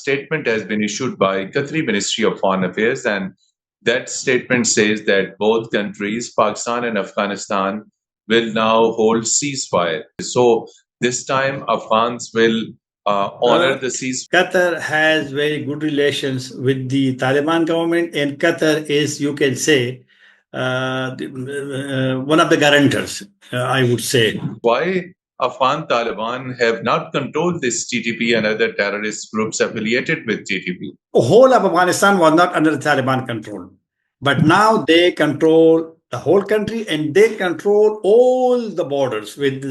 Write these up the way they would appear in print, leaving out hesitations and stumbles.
statement has been issued by Qatari Ministry of Foreign Affairs, and that statement says that both countries, Pakistan and Afghanistan, will now hold ceasefire. So this time, Afghans will honor the ceasefire. Qatar has very good relations with the Taliban government, and Qatar is, you can say, one of the guarantors, I would say. Why Afghan Taliban have not controlled this TTP and other terrorist groups affiliated with TTP? The whole of Afghanistan was not under the Taliban control, but now they control the whole country, and they control all the borders with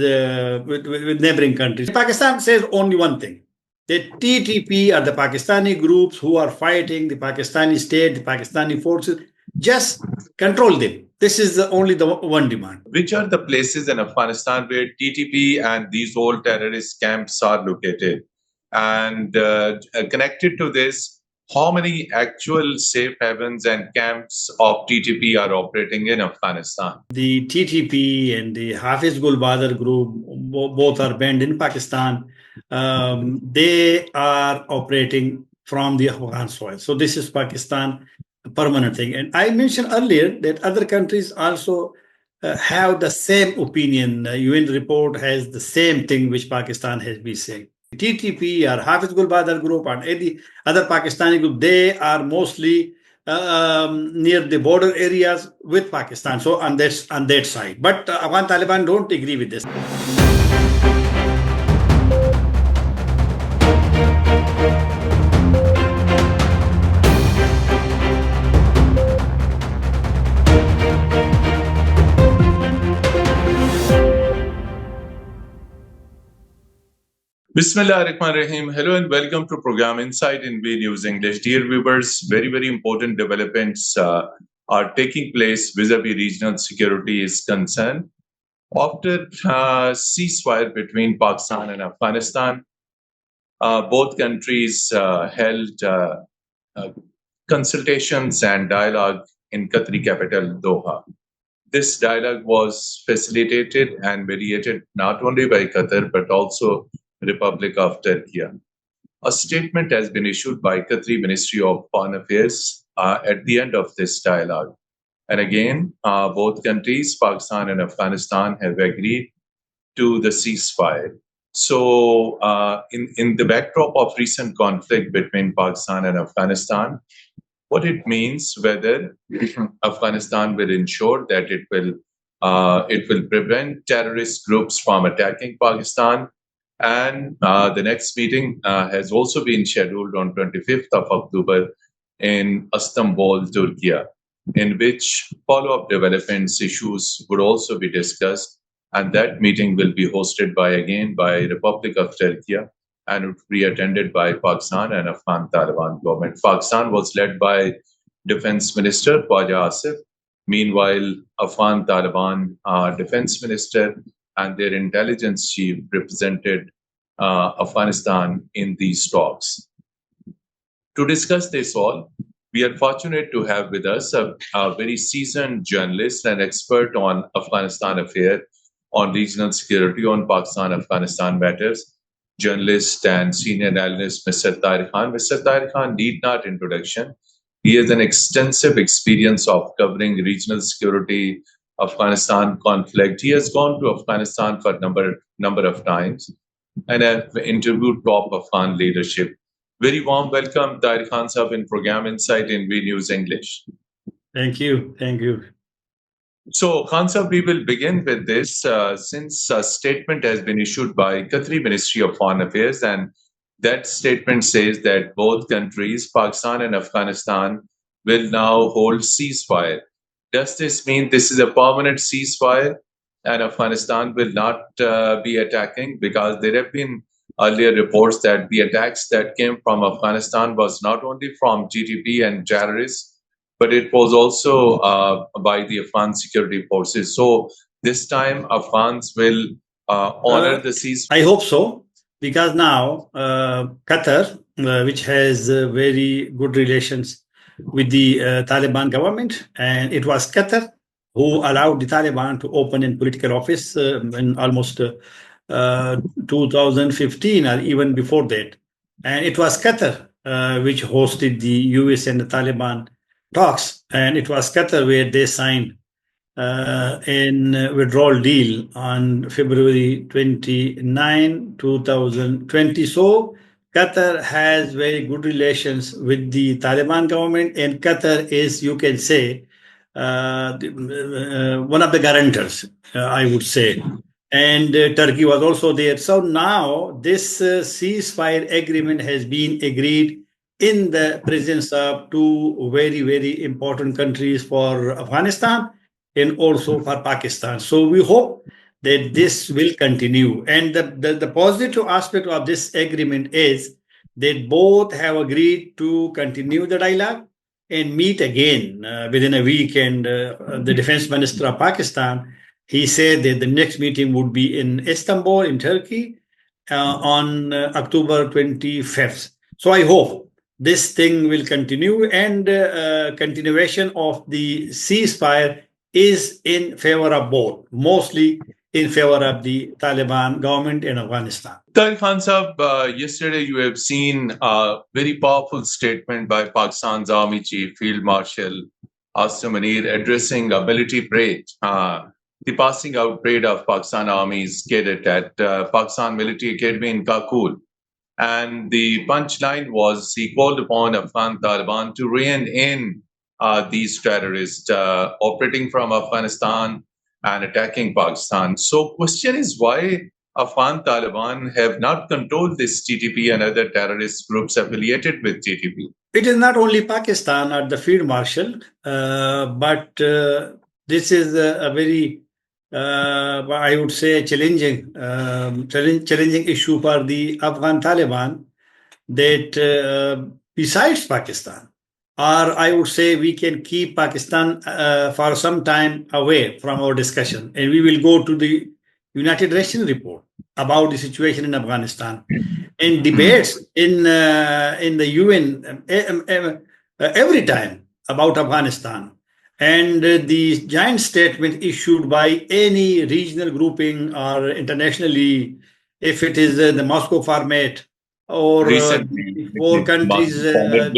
neighboring countries. Pakistan says only one thing: the TTP are the Pakistani groups who are fighting the Pakistani state, the Pakistani forces. Just control them. This is only the one demand. Which are the places in Afghanistan where TTP and these old terrorist camps are located? And connected to this, how many actual safe havens and camps of TTP are operating in Afghanistan? The TTP and the Hafiz Gul Badr group, both are banned in Pakistan. They are operating from the Afghan soil. So this is Pakistan permanent thing. And I mentioned earlier that other countries also have the same opinion. UN report has the same thing which Pakistan has been saying. TTP or Hafiz Gul Badr group and any other Pakistani group, they are mostly near the border areas with Pakistan. So on that side. But Afghan Taliban don't agree with this. Bismillahirrahmanirrahim. Hello and welcome to program Insight in V News English. Dear viewers, very, very important developments are taking place vis-a-vis regional security is concerned. After ceasefire between Pakistan and Afghanistan, both countries held consultations and dialogue in Qatari capital Doha. This dialogue was facilitated and mediated not only by Qatar but also Republic of Turkey. A statement has been issued by Qatari Ministry of Foreign Affairs at the end of this dialogue. And again, both countries, Pakistan and Afghanistan, have agreed to the ceasefire. So in the backdrop of recent conflict between Pakistan and Afghanistan, what it means, whether Afghanistan will ensure that it will prevent terrorist groups from attacking Pakistan. And the next meeting has also been scheduled on 25th of October in Istanbul, Turkey, in which follow-up developments issues would also be discussed. And that meeting will be hosted by Republic of Turkey and would be attended by Pakistan and Afghan Taliban government. Pakistan was led by Defense Minister Khwaja Asif. Meanwhile, Afghan Taliban Defense Minister and their intelligence chief represented Afghanistan in these talks. To discuss this all, we are fortunate to have with us a very seasoned journalist and expert on Afghanistan affairs, on regional security, on Pakistan-Afghanistan matters, journalist and senior analyst, Mr. Tahir Khan. Mr. Tahir Khan need not introduction. He has an extensive experience of covering regional security, Afghanistan conflict. He has gone to Afghanistan for number of times and have interviewed top Afghan leadership. Very warm welcome, Tahir Khan Sahab, in program Insight in V News English. Thank you. Thank you. So, Khan Sahab, we will begin with this since a statement has been issued by Qatari Ministry of Foreign Affairs, and that statement says that both countries, Pakistan and Afghanistan, will now hold ceasefire. Does this mean this is a permanent ceasefire and Afghanistan will not be attacking? Because there have been earlier reports that the attacks that came from Afghanistan was not only from TTP and terrorists, but it was also by the Afghan security forces. So this time Afghans will honor the ceasefire? I hope so, because now Qatar, which has very good relations with the Taliban government, and it was Qatar who allowed the Taliban to open in political office in almost 2015 or even before that. And it was Qatar which hosted the US and the Taliban talks. And it was Qatar where they signed in withdrawal deal on February 29, 2020. So Qatar has very good relations with the Taliban government, and Qatar is, you can say, one of the guarantors, I would say. And Turkey was also there. So now this ceasefire agreement has been agreed in the presence of two very, very important countries for Afghanistan and also for Pakistan. So we hope that this will continue. And the positive aspect of this agreement is that both have agreed to continue the dialogue and meet again within a week. And the defense minister of Pakistan, he said that the next meeting would be in Istanbul, in Turkey, on October 25th. So I hope this thing will continue, and continuation of the ceasefire is in favor of both, mostly in favor of the Taliban government in Afghanistan. Tahir Khan Sahab, yesterday you have seen a very powerful statement by Pakistan's Army Chief Field Marshal Asim Munir addressing a military parade, the passing out parade of Pakistan Army's cadet at Pakistan Military Academy in Kakul. And the punchline was he called upon Afghan Taliban to rein in these terrorists operating from Afghanistan and attacking Pakistan. So, question is why Afghan Taliban have not controlled this TTP and other terrorist groups affiliated with TTP. It is not only Pakistan at the field marshal, but this is a very, I would say, challenging issue for the Afghan Taliban. That besides Pakistan, or I would say we can keep Pakistan for some time away from our discussion, and we will go to the United Nations report about the situation in Afghanistan and debates in the UN every time about Afghanistan, and the joint statement issued by any regional grouping or internationally, if it is the Moscow format or Recently, the four countries,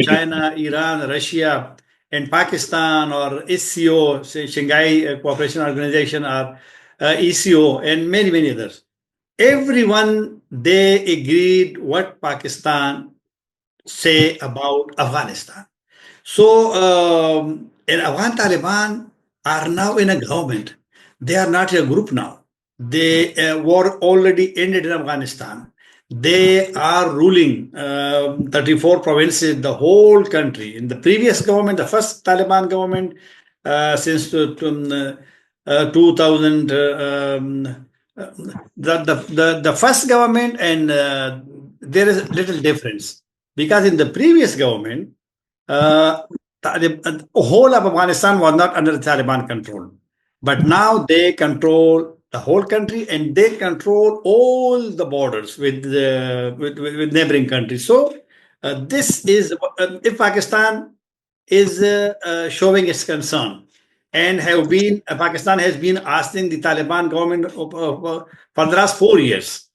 China, Iran, Russia, and Pakistan, or SCO, Shanghai Cooperation Organization, or ECO, and many, many others. Everyone, they agreed what Pakistan say about Afghanistan. So, and Afghan Taliban are now in a government. They are not a group now. They war already ended in Afghanistan. They are ruling 34 provinces, the whole country. In the previous government, the first Taliban government since 2000, the first government, and there is little difference because in the previous government, the whole of Afghanistan was not under the Taliban control. But now they control the whole country, and they control all the borders with neighboring countries. So this is if Pakistan is showing its concern, and have been Pakistan has been asking the Taliban government for the last 4 years.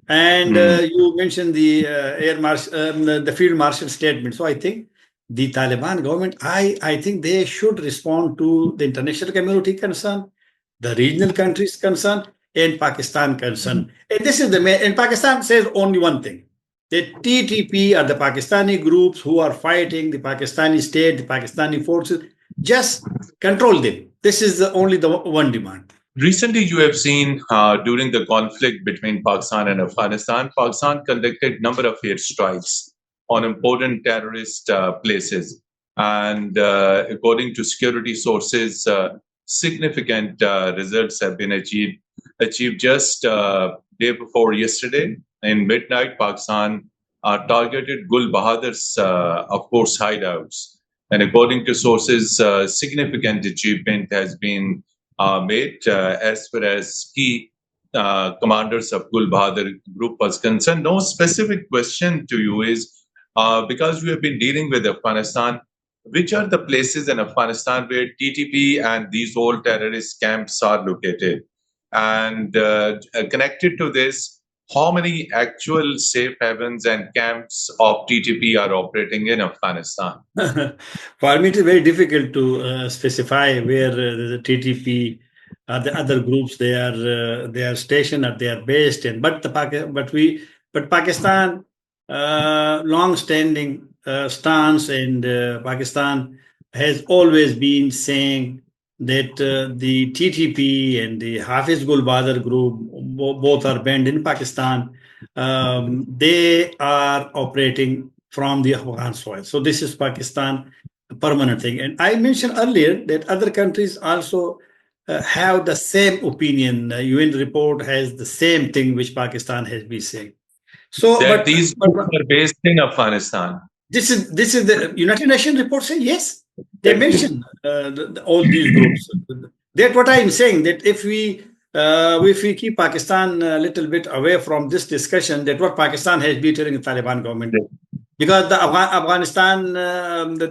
And you mentioned the the field marshal statement. So I think the Taliban government, I think they should respond to the international community concern, the regional countries concern, and Pakistan concern. And this is the main. And Pakistan says only one thing: the TTP are the Pakistani groups who are fighting the Pakistani state, the Pakistani forces. Just control them. This is only the one demand. Recently, you have seen during the conflict between Pakistan and Afghanistan, Pakistan conducted number of airstrikes on important terrorist places, and according to security sources, significant results have been achieved. Achieved just day before yesterday in midnight, Pakistan targeted Gul Bahadur's, of course, hideouts, and according to sources, significant achievement has been made as far as key commanders of Gul Bahadur group was concerned. No specific question to you is because we have been dealing with Afghanistan, which are the places in Afghanistan where TTP and these old terrorist camps are located? And connected to this, how many actual safe havens and camps of TTP are operating in Afghanistan? For me, it is very difficult to specify where the TTP, the other groups, they are stationed or they are based in. But Pakistan, long-standing stance, and Pakistan has always been saying that the TTP and the Hafiz Gul Badr group, both are banned in Pakistan. They are operating from the Afghan soil. So this is Pakistan permanent thing. And I mentioned earlier that other countries also have the same opinion. UN report has the same thing which Pakistan has been saying. So, That but, these but groups are based in Afghanistan. this is the United Nations report saying yes. They Exactly. mention all these groups. That's what I'm saying. That if we keep Pakistan a little bit away from this discussion, that what Pakistan has been telling the Taliban government, because the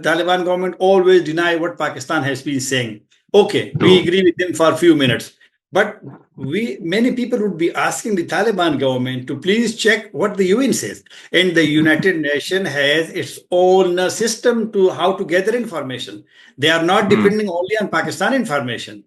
Taliban government always deny what Pakistan has been saying. Okay, we True. agree with them for a few minutes, but many people would be asking the Taliban government to please check what the UN says, and the United Nations has its own system to how to gather information. They are not Hmm. depending only on Pakistan information.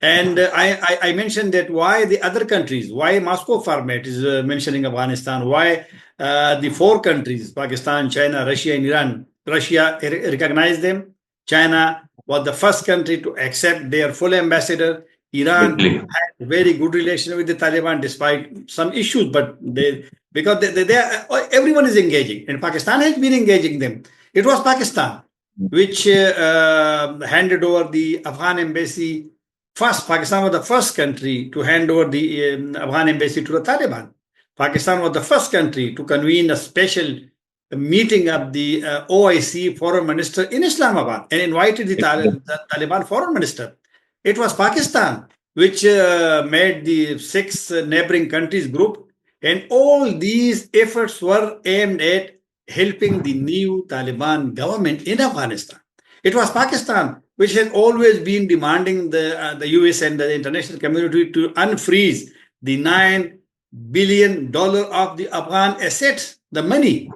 And I mentioned that why the other countries, why Moscow format is mentioning Afghanistan, why the four countries, Pakistan, China, Russia, and Iran, Russia recognized them. China was the first country to accept their full ambassador. Iran Exactly. had very good relation with the Taliban despite some issues, but everyone is engaging, and Pakistan has been engaging them. It was Pakistan which handed over the Afghan embassy first. Pakistan was the first country to hand over the Afghan embassy to the Taliban. Pakistan was the first country to convene a special meeting of the OIC foreign minister in Islamabad and invited the Taliban foreign minister. It was Pakistan which made the six neighboring countries group, and all these efforts were aimed at helping the new Taliban government in Afghanistan. It was Pakistan which has always been demanding the US and the international community to unfreeze the $9 billion of the Afghan assets, the money.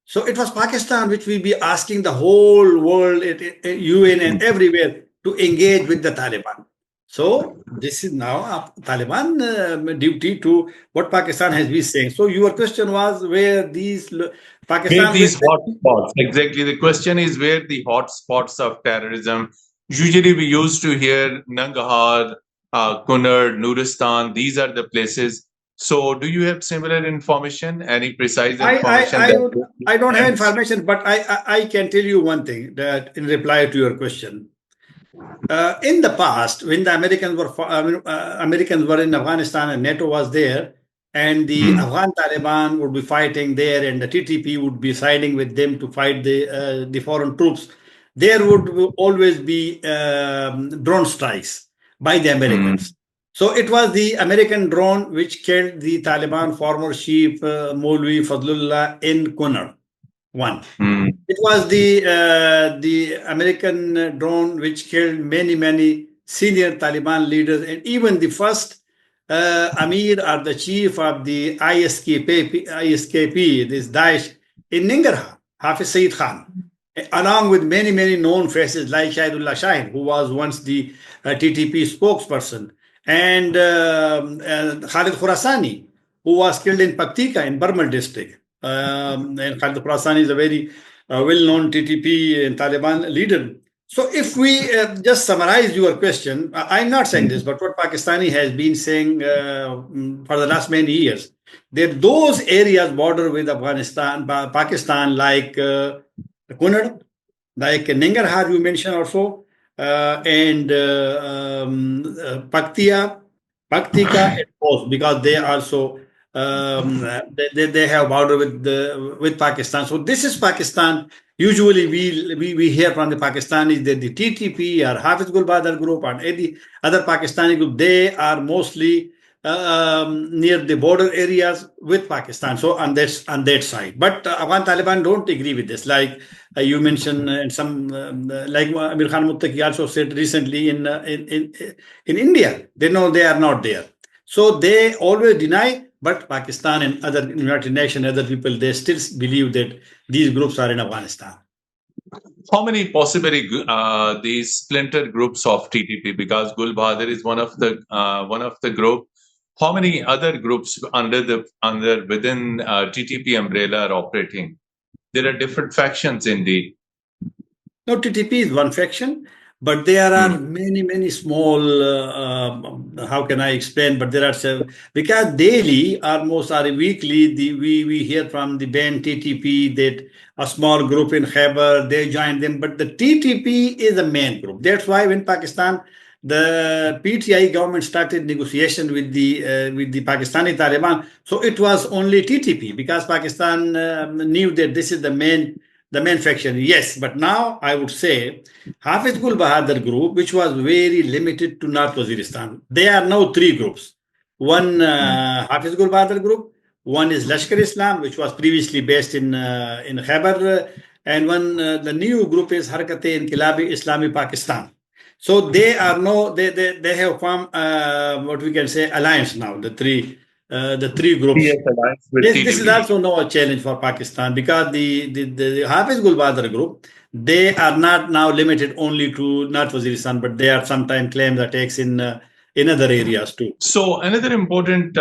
So it was Pakistan which will be asking the whole world, UN and everywhere, to engage with the Taliban. So this is now Taliban duty to what Pakistan has been saying. So your question was where these Where Pakistan. these hot spots? Exactly. The question is where the hot spots of terrorism. Usually, we used to hear Nangahar, Kunar, Nuristan. These are the places. So, do you have similar information? Any precise I I information I, that would, I don't have information, but I can tell you one thing that in reply to your question. In the past, when the Americans were in Afghanistan and NATO was there, and the Hmm. Afghan Taliban would be fighting there, and the TTP would be siding with them to fight the foreign troops, there would always be drone strikes by the Hmm. Americans. So it was the American drone which killed the Taliban former chief Maulvi Fadlullah in Kunar. One. Hmm. It was the American drone which killed many senior Taliban leaders, and even the first Amir or the chief of the ISKP, this Daesh in Nangahar, Hafiz Saeed Khan, along with many known faces like Shahidullah Shahin, who was once the TTP spokesperson, and Khalid Khurasani, who was killed in Paktika in Barmal district. And Khalid Khurasani is a very well-known TTP and Taliban leader. So if we just summarize your question, I'm not saying this, but what Pakistani has been saying for the last many years, that those areas border with Afghanistan, Pakistan, like Kunar, like Nangarhar you mentioned also, and Paktia, Paktika, and Khost, because they also they have border with Pakistan. So this is Pakistan. Usually we hear from the Pakistanis that the TTP or Hafiz Gul Badr group and any other Pakistani group, they are mostly near the border areas with Pakistan. So on that side, but Afghan Taliban don't agree with this. Like you mentioned, and some like Amir Khan Muttaqi also said recently in India, they know they are not there. So they always deny. But Pakistan and other United Nations, other people, they still believe that these groups are in Afghanistan. How many possibly these splinter groups of TTP? Because Gul Bahadur is one of the group. How many other groups under within TTP umbrella are operating? There are different factions indeed. No, TTP is one faction, but there are Hmm. many small. How can I explain? But there are several because daily, almost or weekly, we hear from the band TTP that a small group in Khyber they join them, but the TTP is a main group. That's why when Pakistan, the PTI government started negotiation with the Pakistani Taliban, so it was only TTP because Pakistan knew that this is the main faction, yes. But now I would say Hafiz Gul Bahadur group, which was very limited to North Waziristan. They are now three groups. One Hafiz Gul Bahadur group, one is Lashkar Islam, which was previously based in Khyber, and one the new group is Harkat-e Inqilabi Islami Pakistan. So they are no they have formed what we can say alliance now. The three groups. Yes, alliance with This is TTP. also no challenge for Pakistan because the Hafiz Gul Bahadur group, they are not now limited only to North Waziristan, but they are sometimes claims attacks in other areas too. So another important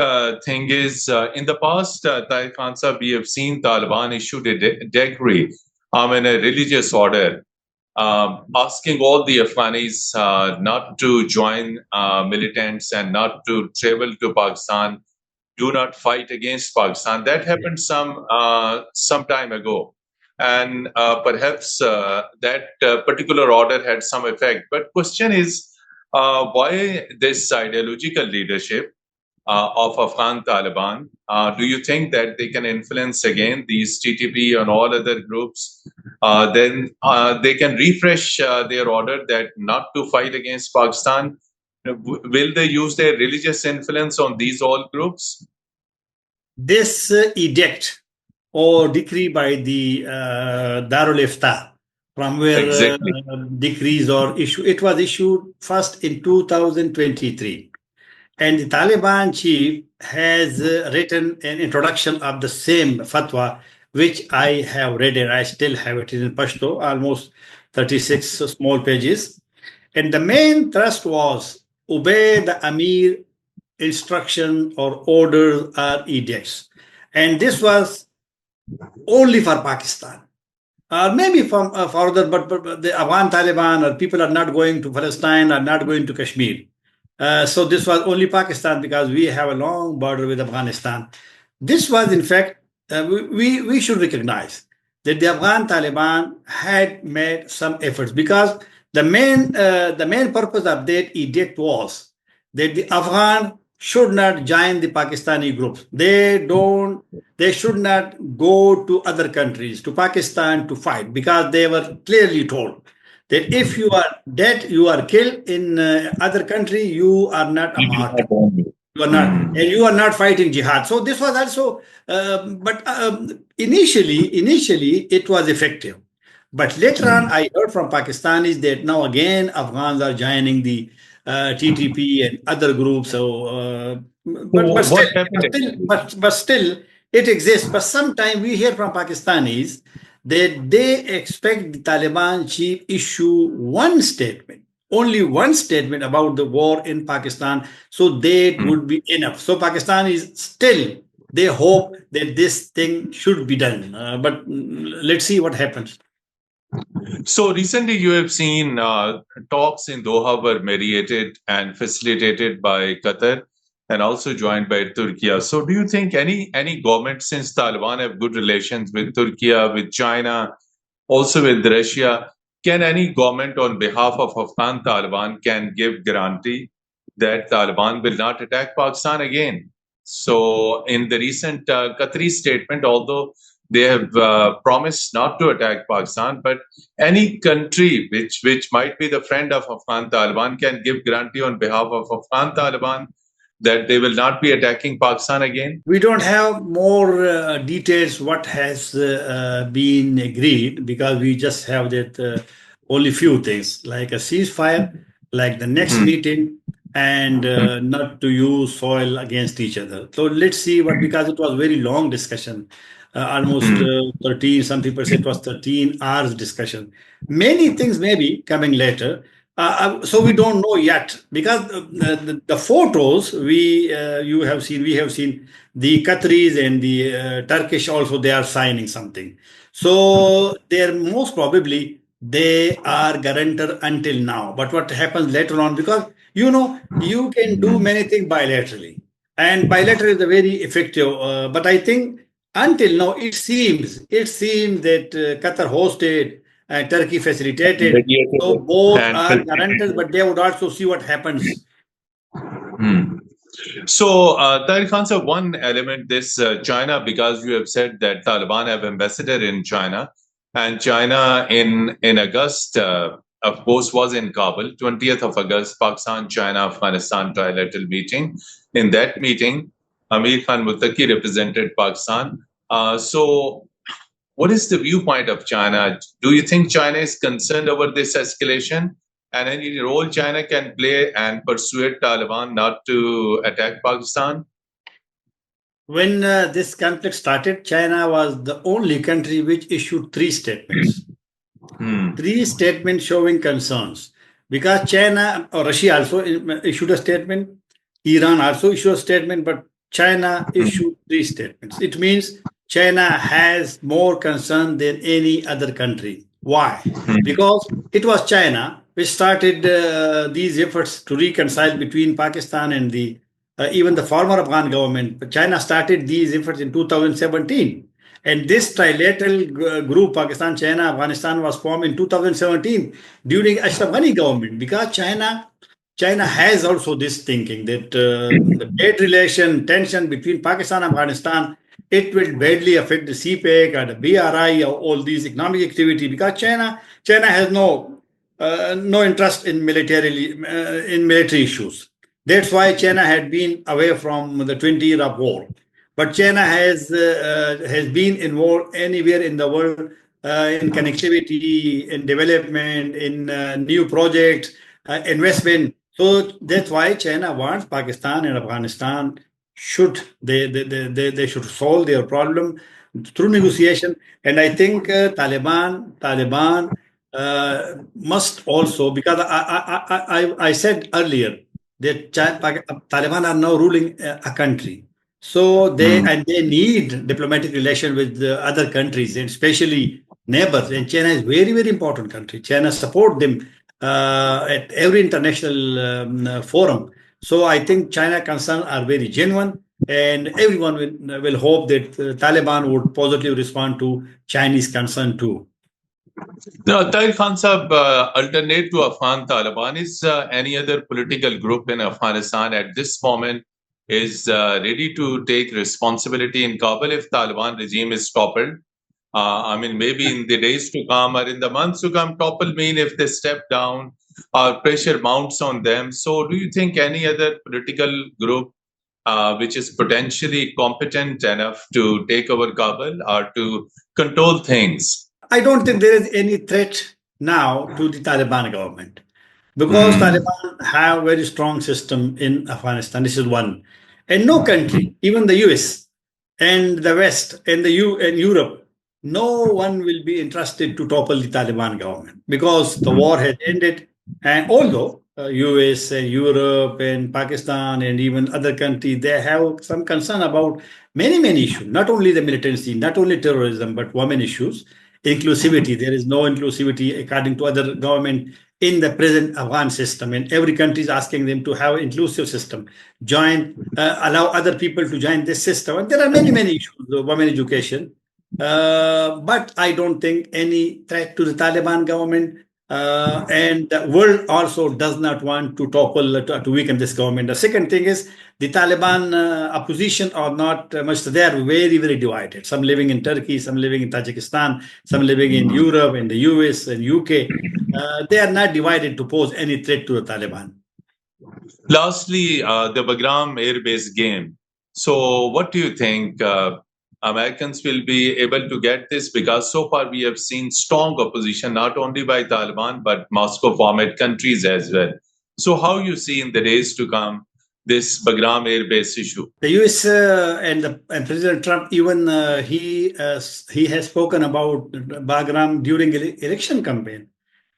thing is in the past, Tahir Khan Sahab, we have seen Taliban issued a decree in a religious order asking all the Afghanis not to join militants and not to travel to Pakistan. Do not fight against Pakistan. That happened some time ago, and perhaps that particular order had some effect. But question is, why this ideological leadership of Afghan Taliban? Do you think that they can influence again these TTP and all other groups? Then they can refresh their order that not to fight against Pakistan. Will they use their religious influence on these all groups? This edict or decree by the Darul Ifta, from where Exactly. decrees or issue, it was issued first in 2023. And the Taliban chief has written an introduction of the same fatwa, which I have read and I still have it in Pashto, almost 36 small pages. And the main thrust was obey the Amir instruction or orders or edicts. And this was only for Pakistan. Maybe from further, but the Afghan Taliban or people are not going to Palestine, are not going to Kashmir. So this was only Pakistan because we have a long border with Afghanistan. This was, in fact, we should recognize that the Afghan Taliban had made some efforts because the main purpose of that edict was that the Afghan should not join the Pakistani groups. They should not go to other countries, to Pakistan to fight because they were clearly told that if you are dead, you are killed in other country, you are not a martyr. You are not, Hmm. and you are not fighting jihad. So this was also, but initially it was effective. But later on, I heard from Pakistanis that now again Afghans are joining the TTP and other groups. So, So but what still, happened actually? but still, it exists. But sometimes we hear from Pakistanis that they expect the Taliban chief issue one statement, only one statement about the war in Pakistan, so that Hmm. would be enough. So Pakistan is still, they hope that this thing should be done. But let's see what happens. So recently, you have seen talks in Doha were mediated and facilitated by Qatar and also joined by Turkey. So, do you think any government, since Taliban have good relations with Turkey, with China, also with Russia, can any government on behalf of Afghan Taliban can give guarantee that Taliban will not attack Pakistan again? So, in the recent Qatari statement, although they have promised not to attack Pakistan, but any country which might be the friend of Afghan Taliban can give guarantee on behalf of Afghan Taliban that they will not be attacking Pakistan again. We don't have more details what has been agreed because we just have that only few things like a ceasefire, like the next Hmm. meeting, and not to use soil against each other. So let's see what, because it was very long discussion, almost Hmm. 13, some people say it was 13 hours discussion. Many things may be coming later. So we don't know yet, because the photos you have seen, we have seen the Qataris and the Turkish also, they are signing something. So they're most probably they are guarantor until now. But what happens later on, because you can do Hmm. many things bilaterally, and bilateral is a very effective. But I think until now, it seems that Qatar hosted and Turkey facilitated. So Mediated both and are guarantors, facilitated. but they would also see what happens. Hmm. So, Tahir Khan, sir, one element, this China, because you have said that Taliban have ambassador in China, and China in August, of course, was in Kabul, 20th of August, Pakistan, China, Afghanistan trilateral meeting. In that meeting, Amir Khan Muttaqi represented Pakistan. So, what is the viewpoint of China? Do you think China is concerned over this escalation? And any role China can play and persuade Taliban not to attack Pakistan? When this conflict started, China was the only country which issued three statements. Hmm. Three statements showing concerns, because China or Russia also issued a statement, Iran also issued a statement, but China Hmm. issued three statements. It means China has more concern than any other country. Why? Hmm. Because it was China which started these efforts to reconcile between Pakistan and the even the former Afghan government. But China started these efforts in 2017. And this trilateral group, Pakistan, China, Afghanistan, was formed in 2017 during Ashraf Ghani government, because China has also this thinking that the trade relation tension between Pakistan and Afghanistan, it will badly affect the CPEC or the BRI or all these economic activity, because China has no interest in military issues. That's why China had been away from the 20 year of war. But China has been involved anywhere in the world, in connectivity, in development, in new projects, investment. So that's why China wants Pakistan and Afghanistan they should solve their problem through negotiation. And I think Taliban must also, because I said earlier that Taliban are now ruling a country. So Hmm. they need diplomatic relation with the other countries, and especially neighbors. And China is very important country. China support them at every international forum. So I think China concerns are very genuine, and everyone will hope that Taliban would positively respond to Chinese concern too. Now, Tahir Khan Sahab, alternate to Afghan Taliban, is any other political group in Afghanistan at this moment is ready to take responsibility in Kabul if Taliban regime is toppled? I mean, maybe in the days to come or in the months to come, topple mean if they step down or pressure mounts on them. So, do you think any other political group which is potentially competent enough to take over Kabul or to control things? I don't think there is any threat now to the Taliban government, because Hmm. Taliban have very strong system in Afghanistan. This is one, and no country, even the US and the West and the U and Europe, no one will be interested to topple the Taliban government, because the war has ended. And although US and Europe and Pakistan and even other countries, they have some concern about many issues, not only the militancy, not only terrorism, but women issues, inclusivity. There is no inclusivity according to other government in the present Afghan system, and every country is asking them to have inclusive system, allow other people to join this system. And there are many issues, women education. But I don't think any threat to the Taliban government. And the world also does not want to topple, to weaken this government. The second thing is the Taliban opposition are not much. They are very divided. Some living in Turkey, some living in Tajikistan, some living in Europe, in the US and UK. They are not divided to pose any threat to the Taliban. Lastly, the Bagram Air Base game. So, what do you think? Americans will be able to get this because so far we have seen strong opposition not only by Taliban but Moscow format countries as well. So how you see in the days to come this Bagram Air Base issue? The U.S. And President Trump, even he has spoken about Bagram during election campaign,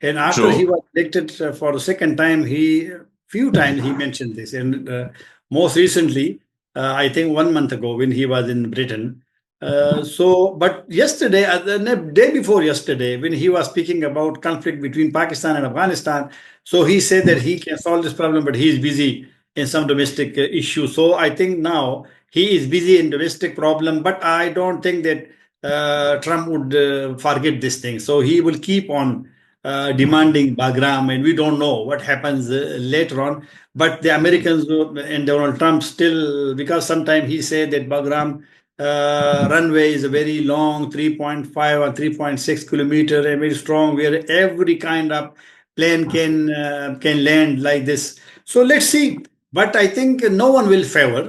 and after he True. was elected for the second time, he few times he mentioned this, and most recently, I think 1 month ago when he was in Britain. But yesterday, the day before yesterday, when he was speaking about conflict between Pakistan and Afghanistan, so he said that he can solve this problem, but he is busy in some domestic issue. So I think now he is busy in domestic problem, but I don't think that Trump would forget this thing. So he will keep on demanding Bagram, and we don't know what happens later on. But the Americans and Donald Trump still, because sometimes he said that Bagram runway is a very long 3.5 or 3.6 kilometer and very strong, where every kind of plane can land like this. So let's see. But I think no one will favor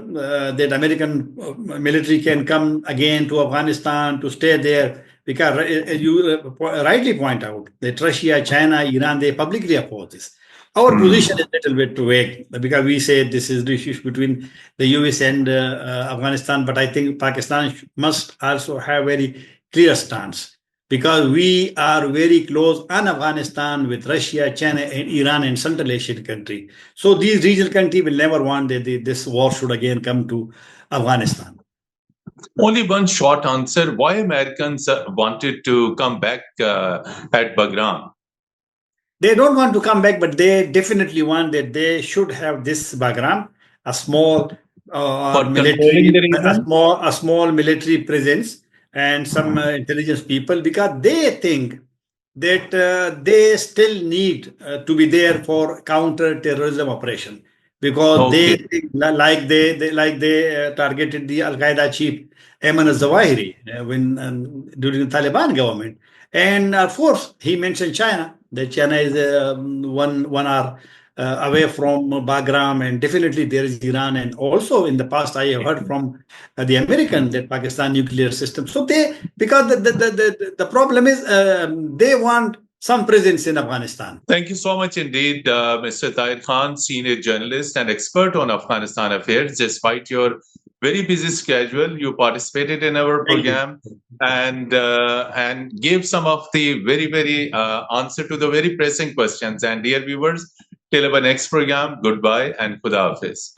that American military can come again to Afghanistan to stay there, because you rightly point out that Russia, China, Iran, they publicly oppose this. Our position is a little bit vague because we say this is the issue between the US and Afghanistan, but I think Pakistan must also have very clear stance, because we are very close on Afghanistan with Russia, China, and Iran and Central Asian country. So these regional countries will never want that this war should again come to Afghanistan. Only one short answer. Why Americans wanted to come back at Bagram? They don't want to come back, but they definitely want that they should have this background, a small For controlling the region? a small military presence and some intelligence people, because they think that they still need to be there for counter terrorism operation, because they Okay. think like they targeted the Al Qaeda chief Ayman al-Zawahiri when during the Taliban government. And of course, he mentioned China. That China is one hour away from Bagram, and definitely there is Iran. And also in the past, I have heard from the American that Pakistan nuclear system. So they, because the problem is they want some presence in Afghanistan. Thank you so much indeed, Mr. Tahir Khan, senior journalist and expert on Afghanistan affairs. Despite your very busy schedule, you participated in our Thank you. program and gave some of the very answer to the very pressing questions. And dear viewers, till our next program, goodbye and Khuda Hafiz.